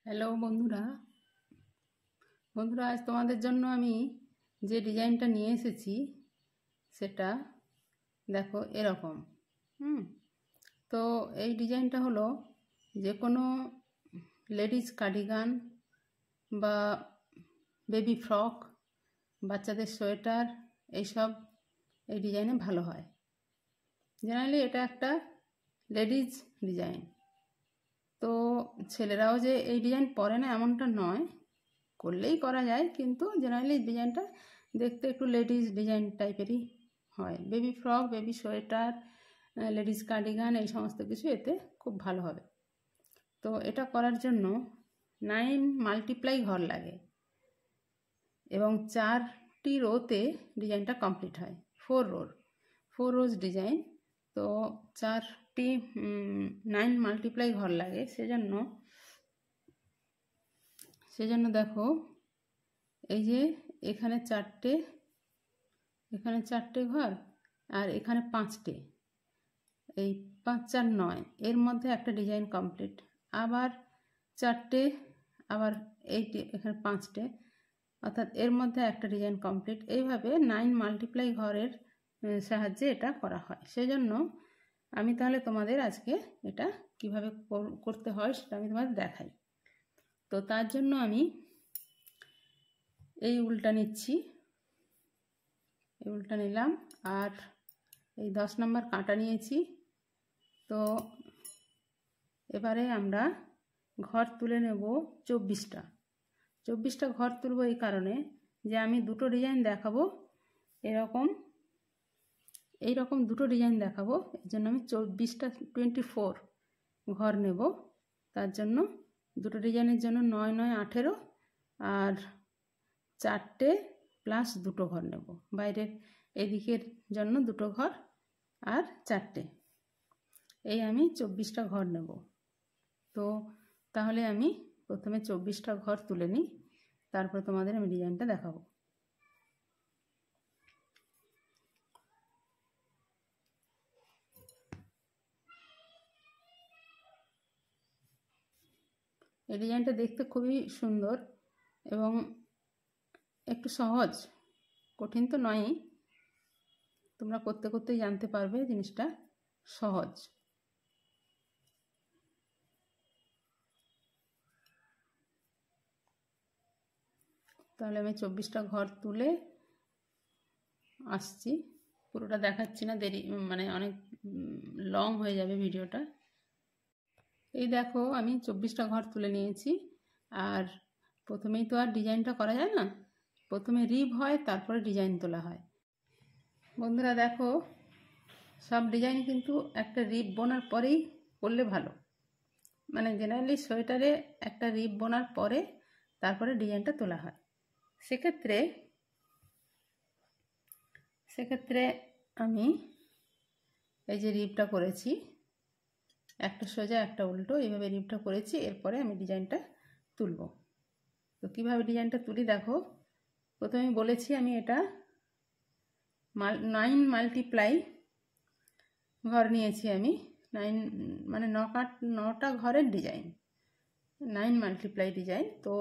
Hello বন্ধুরা আজ তোমাদের জন্য আমি যে ডিজাইনটা নিয়ে এসেছি সেটা দেখো এরকম। তো এই ডিজাইনটা হলো যে কোনো লেডিস কার্ডিগান বা বেবি ফ্রক, বাচ্চাদের সোয়েটার, এইসব এই ডিজাইনে ভালো হয়। জেনারেলি এটা একটা লেডিস ডিজাইন। তো ছেলেরাও যে এই ডিজাইন পরে না এমনটা নয়, করলেই করা যায়, কিন্তু জেনারেলি ডিজাইনটা দেখতে একটু লেডিস ডিজাইন টাইপেরই হয়। Baby frock, baby sweater, ladies cardigan এই সমস্ত কিছু এতে খুব ভালো হবে। তো এটা করার জন্য 9 মাল্টিপ্লাই ঘর লাগে এবং 4টি রোতে ডিজাইনটা কমপ্লিট হয়। 4 রোজ ডিজাইন। তো 4টি 9 মাল্টিপ্লাই ঘর লাগে। সেজন্য দেখো এই যে এখানে 4টে ঘর আর এখানে 5টে, এই 5 4 9, এর মধ্যে একটা ডিজাইন কমপ্লিট। আবার 4টে, আবার এইটি এখানে 5টে, অর্থাৎ এর মধ্যে একটা ডিজাইন কমপ্লিট। এইভাবে 9 মাল্টিপ্লাই ঘরের সাহায্যে এটা করা হয়। সেজন্য আমি তাহলে তোমাদের আজকে এটা কিভাবে করতে হয় সেটা আমি তোমাদের দেখাই। তো তার জন্য আমি এই উলটা নিচ্ছি, এই উলটা নিলাম আর এই 10 নম্বর কাঁটা নিয়েছি। তো এবারে আমরা ঘর তুলে নেব 24টা ঘর তুলব এই কারণে যে আমি দুটো ডিজাইন দেখাবো, এইরকম দুটো ডিজাইন দেখাবো। এর জন্য আমি 24 ঘর নেব। তার জন্য দুটো ডিজাইনের জন্য 9 9 18 আর 4টে প্লাস দুটো ঘর নেব। বাইরের এদিকের জন্য দুটো ঘর আর 4টে, এই আমি 24টা ঘর নেব। তো তাহলে আমি প্রথমে 24টা ঘর তুলে নিই, তারপর তোমাদের আমি ডিজাইনটা দেখাবো। এই ডিজাইনটা দেখতে খুবই সুন্দর এবং একটু সহজ, কঠিন তো নয়ই। তোমরা করতে করতেই জানতে পারবে জিনিসটা সহজ। তাহলে আমি 24টা ঘর তুলে আসছি, পুরোটা দেখাচ্ছি না, দেরি মানে অনেক লং হয়ে যাবে ভিডিওটা। এই দেখো আমি 24টা ঘর তুলে নিয়েছি। আর প্রথমেই তো আর ডিজাইনটা করা যায় না, প্রথমে রিব হয় তারপরে ডিজাইন তোলা হয়। বন্ধুরা দেখো, সব ডিজাইন কিন্তু একটা রিব বোনার পরেই করলে ভালো। মানে জেনারেলি সোয়েটারে একটা রিব বোনার পরে তারপরে ডিজাইনটা তোলা হয়। সেক্ষেত্রে আমি এই যে রিবটা করেছি, একটা সোজা একটা উল্টো, এইভাবে রিবটা করেছি। এরপরে আমি ডিজাইনটা তুলব। তো কীভাবে ডিজাইনটা তুলি দেখো। প্রথমে বলেছি আমি এটা 9 মাল্টিপ্লাই ঘর নিয়েছি। আমি 9 মানে 9টা ঘরের ডিজাইন, 9 মাল্টিপ্লাই ডিজাইন। তো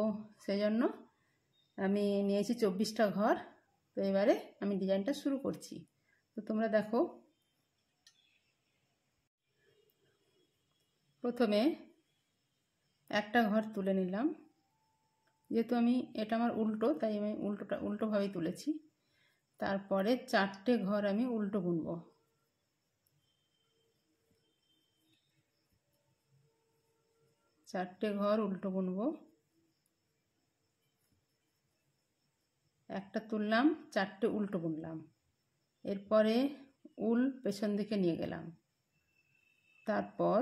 সেজন্য আমি নিয়েছি 24টা ঘর। তো এবারে আমি ডিজাইনটা শুরু করছি। তো তোমরা দেখো, প্রথমে একটা ঘর তুলে নিলাম। যেহেতু এটা আমার উল্টো, তাই আমি উল্টোভাবেই তুলেছি। তারপরে 4টে ঘর আমি উল্টো বুনব। 4টে ঘর উল্টো বুনব। একটা তুললাম, 4টে উল্টো বুনলাম। এরপরে উল পেছন দিকে নিয়ে গেলাম। তারপর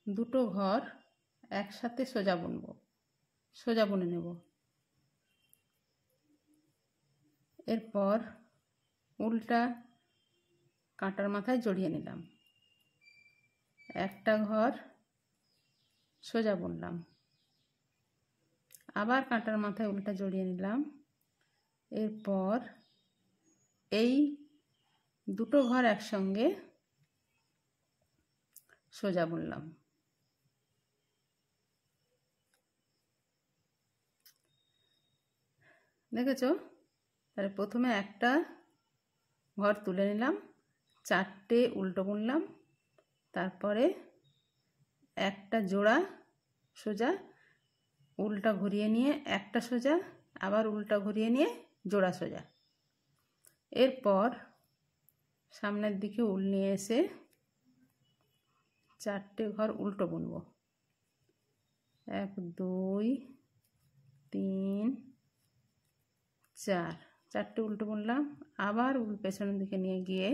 দুটো ঘর একসাথে সোজা বুনে নেব। এরপর উলটা কাঁটার মাথায় জড়িয়ে নিলাম। একটা ঘর সোজা বুনলাম, আবার কাঁটার মাথায় উলটা জড়িয়ে নিলাম। এরপর এই দুটো ঘর একসঙ্গে সোজা বুনলাম। দেখেছো? তাহলে প্রথমে একটা ঘর তুলে নিলাম, 4টে উল্টো বুনলাম, তারপরে একটা জোড়া সোজা, উল্টা ঘুরিয়ে নিয়ে একটা সোজা, আবার উল্টা ঘুরিয়ে নিয়ে জোড়া সোজা। এরপর সামনের দিকে উল নিয়ে এসে 4টে ঘর উল্টো বুনবো। 1 2 3 4, 4টে উল্টো বুনলাম। আবার উল পেছনের দিকে নিয়ে গিয়ে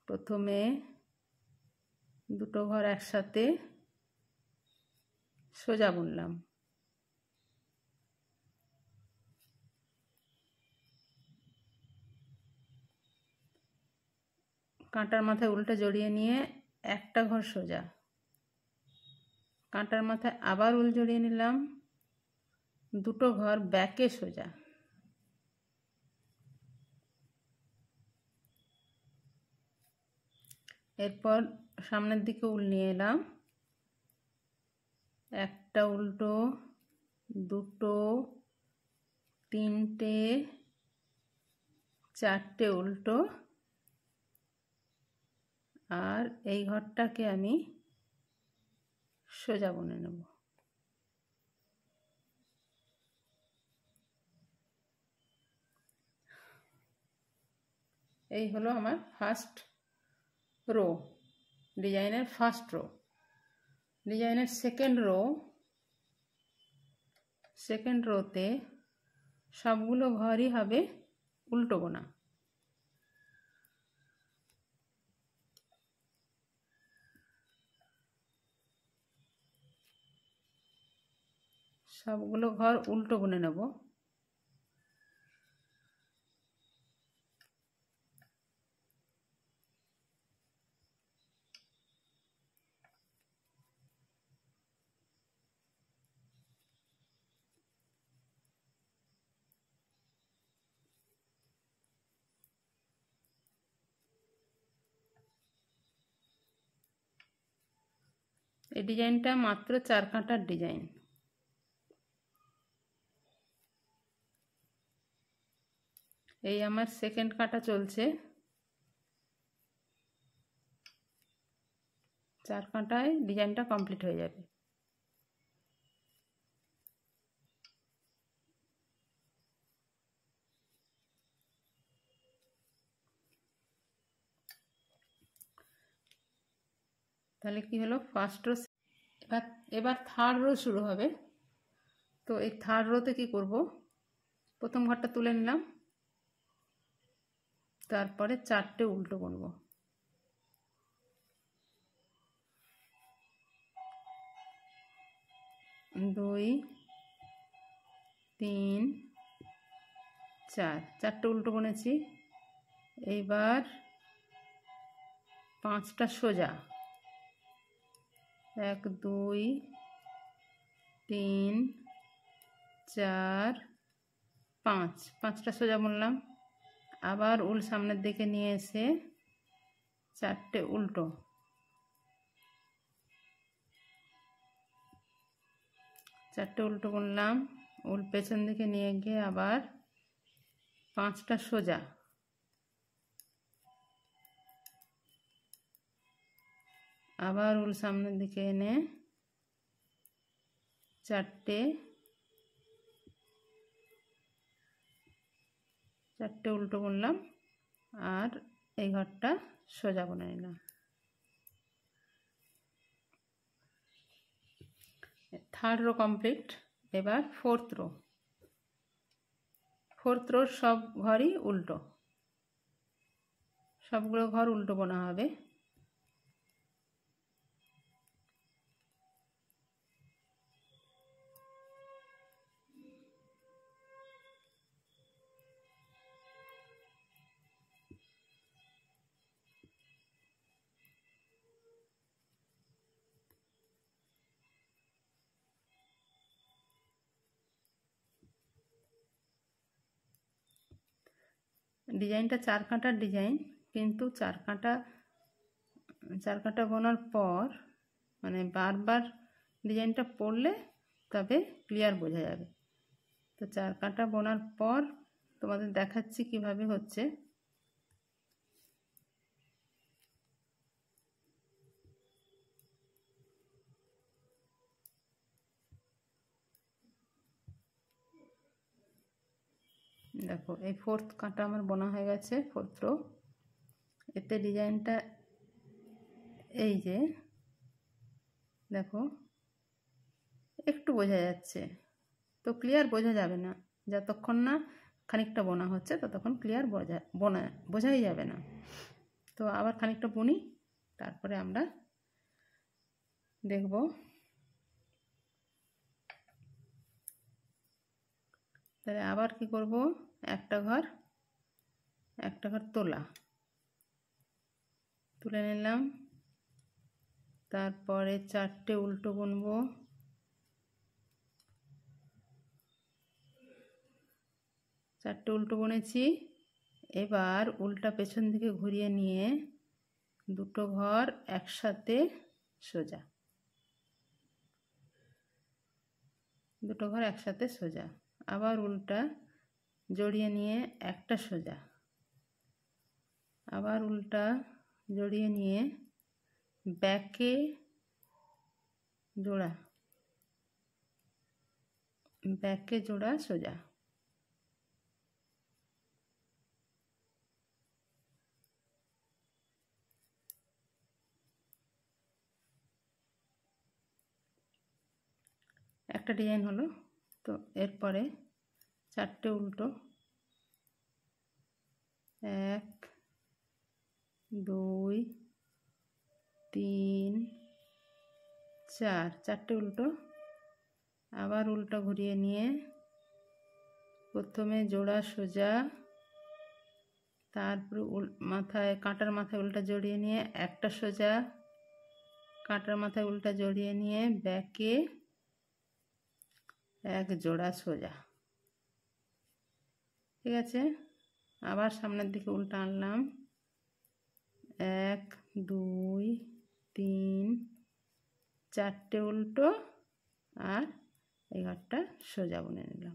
প্রথমে দুটো ঘর একসাথে সোজা বুনলাম, কাঁটার মাথায় উল্টা জড়িয়ে নিয়ে একটা ঘর সোজা, কাঁটার মাথায় আবার উল জড়িয়ে নিলাম, দুটো ঘর ব্যাকে সোজা, এরপর সামনের দিকে উল নিয়ে এলাম, একটা উল্টো, দুটো, 3টে, 4টে উল্টো, আর এই ঘরটাকে আমি সোজা বুনে নেব। এই হলো আমার ফার্স্ট রো, ডিজাইনের ফার্স্ট রো। ডিজাইনের সেকেন্ড রোতে সবগুলো ঘরই হবে উল্টো বোনা। সবগুলো ঘর উল্টো বুনে নেব। এই ডিজাইনটা মাত্র 4 কাঁটার ডিজাইন। এই আমার সেকেন্ড কাঁটা চলছে, 4 কাঁটায় ডিজাইনটা কমপ্লিট হয়ে যাবে। তাহলে কি হলো, ফার্স্ট রো। এবার থার্ড রো শুরু হবে। তো এই থার্ড রোতে কি করব, প্রথম ঘরটা তুলে নিলাম, তারপরে 4টে উল্টো বুনব। 2 3 4, 4টে উল্টো বুনেছি। এইবার 5টা সোজা, 1 2 3 4 5, 5টা সোজা বুনলাম। আবার উল সামনের দিকে নিয়ে এসে 4টে উল্টো, বুনলাম। উল পেছন দিকে নিয়ে গিয়ে আবার 5টা সোজা, আবার উল সামনের দিকে এনে 4টে উল্টো বুনলাম, আর এই ঘরটা সোজা বুনে নিলাম। Third rho complete. এবার ফোর্থ রো সব ঘরই উল্টো, সবগুলো ঘর উল্টো বোনা হবে। ডিজাইনটা 4 কাঁটার ডিজাইন, কিন্তু 4 কাঁটা বোনার পর মানে বারবার ডিজাইনটা পড়লে তবে ক্লিয়ার বোঝা যাবে। তো 4 কাটা বোনার পর তোমাদের দেখাচ্ছি কিভাবে হচ্ছে। দেখো এই 4th কাটা আমার বোনা হয়ে গেছে, 4th রো। এতে ডিজাইনটা এই যে দেখো একটু বোঝা যাচ্ছে, তো ক্লিয়ার বোঝা যাবে না যতক্ষণ না খানিকটা বোনা হচ্ছে, ততক্ষণ ক্লিয়ার বোঝাই যাবে না। তো আবার খানিকটা বুনি, তারপরে আমরা দেখব। তাহলে আবার কি করব, একটা ঘর তুলে নিলাম, তারপরে 4টে উল্টো বুনবো, 4টে উল্টো বুনেছি। এবার উল্টা পেছন দিকে ঘুরিয়ে নিয়ে দুটো ঘর একসাথে সোজা, আবার উল্টা জড়িয়ে নিয়ে একটা সোজা, আবার উল্টা জড়িয়ে নিয়ে ব্যাকে জোড়া সোজা। একটা ডিজাইন হলো। তো এরপরে 4টে উল্টো, 1 2 3 4, 4টে উল্টো, আবার উল্টো ঘুরিয়ে নিয়ে প্রথমে জোড়া সোজা, তারপর কাঁটার মাথায় উল্টা জড়িয়ে নিয়ে একটা সোজা, কাঁটার মাথায় উল্টা জড়িয়ে নিয়ে ব্যাকে এক জোড়া সোজা। ঠিক আছে, আবার সামনের দিকে উল্টা আনলাম, 1 2 3 4টে উল্টো, আর এই ঘরটা সোজা বুনে নিলাম।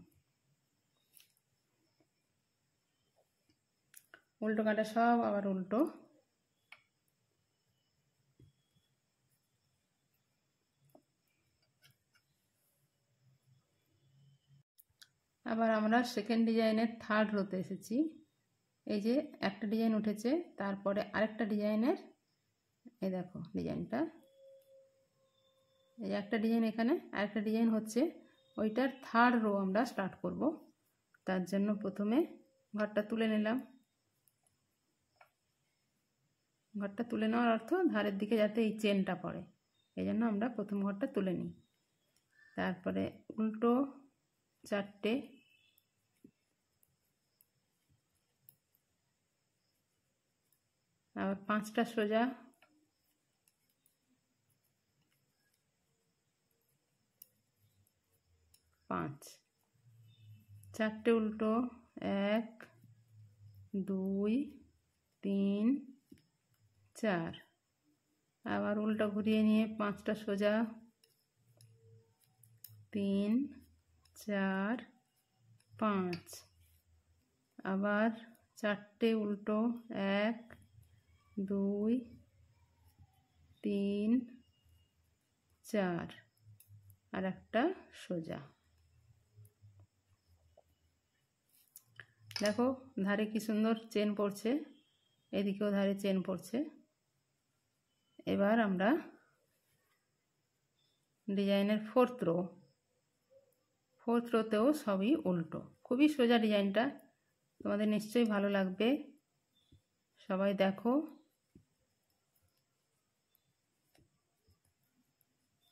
উল্টো কাটা সব আবার উল্টো। আবার আমরা সেকেন্ড ডিজাইনের 3rd রোতে এসেছি। এই যে একটা ডিজাইন উঠেছে, তারপরে আরেকটা ডিজাইনের, এই দেখো ডিজাইনটা, এই একটা ডিজাইন এখানে, আরেকটা ডিজাইন হচ্ছে, ওইটার 3rd রো আমরা স্টার্ট করব। তার জন্য প্রথমে ঘরটা তুলে নিলাম। ঘরটা তুলে নেওয়ার অর্থ ধারের দিকে যাতে এই চেনটা পড়ে, এই জন্য আমরা প্রথম ঘরটা তুলে নিই। তারপরে উল্টো 4টে, আবার 5টা সোজা, 5, 4টে উল্টো, 1 2 3 4, আবার উল্টা ঘুরিয়ে নিয়ে 5টা সোজা, 3 4 5, আবার 4টে উল্টো, 1 2 3 4, আর একটা সোজা। দেখো ধারে কি সুন্দর চেন পড়ছে, এদিকেও ধারে চেন পড়ছে। এবার আমরা ডিজাইনের 4th রোতেও সবই উল্টো। খুবই সোজা ডিজাইনটা, তোমাদের নিশ্চয়ই ভালো লাগবে। সবাই দেখো,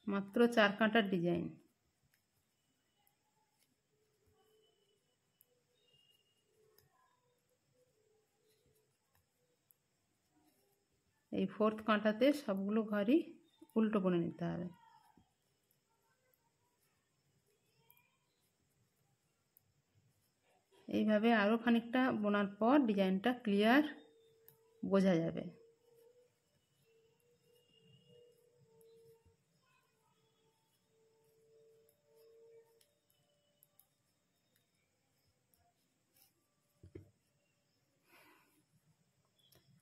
মাত্র 4 কাঁটার ডিজাইন। এই 4th কাঁটাতে সবগুলো ঘরই উল্টো বুনে নিতে হবে। এইভাবে আরও খানিকটা বোনার পর ডিজাইনটা ক্লিয়ার বোঝা যাবে।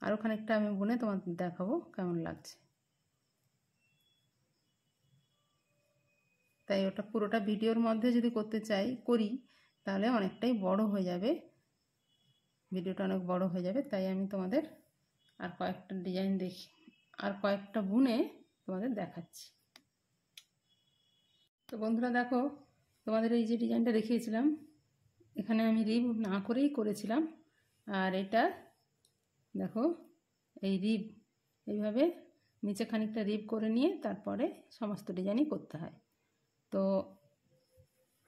আরও খানিকটা আমি বুনে তোমাদের দেখাবো কেমন লাগছে। তাই ওটা পুরোটা ভিডিওর মধ্যে যদি করতে করি তাহলে অনেকটাই বড় হয়ে যাবে, ভিডিওটা অনেক বড় হয়ে যাবে। তাই আমি তোমাদের আর কয়েকটা ডিজাইন আর কয়েকটা বুনে তোমাদের দেখাচ্ছি। তো বন্ধুরা দেখো, তোমাদের এই যে ডিজাইনটা দেখিয়েছিলাম এখানে আমি রিব না করেই করেছিলাম। আর এটা দেখো এই রিব এইভাবে নিচে খানিকটা রিব করে নিয়ে তারপরে সমস্ত ডিজাইনই করতে হয়। তো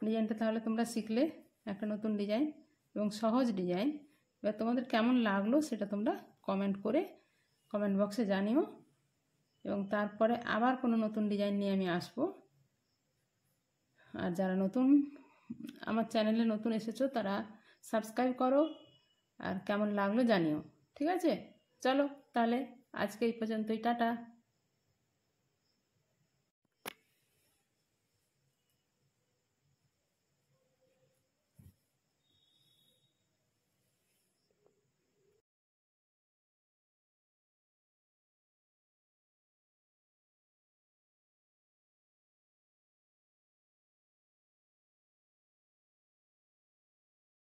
ডিজাইনটা তাহলে তোমরা শিখলে, একটা নতুন ডিজাইন এবং সহজ ডিজাইন। এবার তোমাদের কেমন লাগলো সেটা তোমরা কমেন্ট বক্সে জানিও, এবং তারপরে আবার কোনো নতুন ডিজাইন নিয়ে আমি আসবো। আর যারা আমার চ্যানেলে নতুন এসেছো তারা সাবস্ক্রাইব করো, আর কেমন লাগলো জানিও। ঠিক আছে, চলো তাহলে আজকে এই পর্যন্তই, টাটা।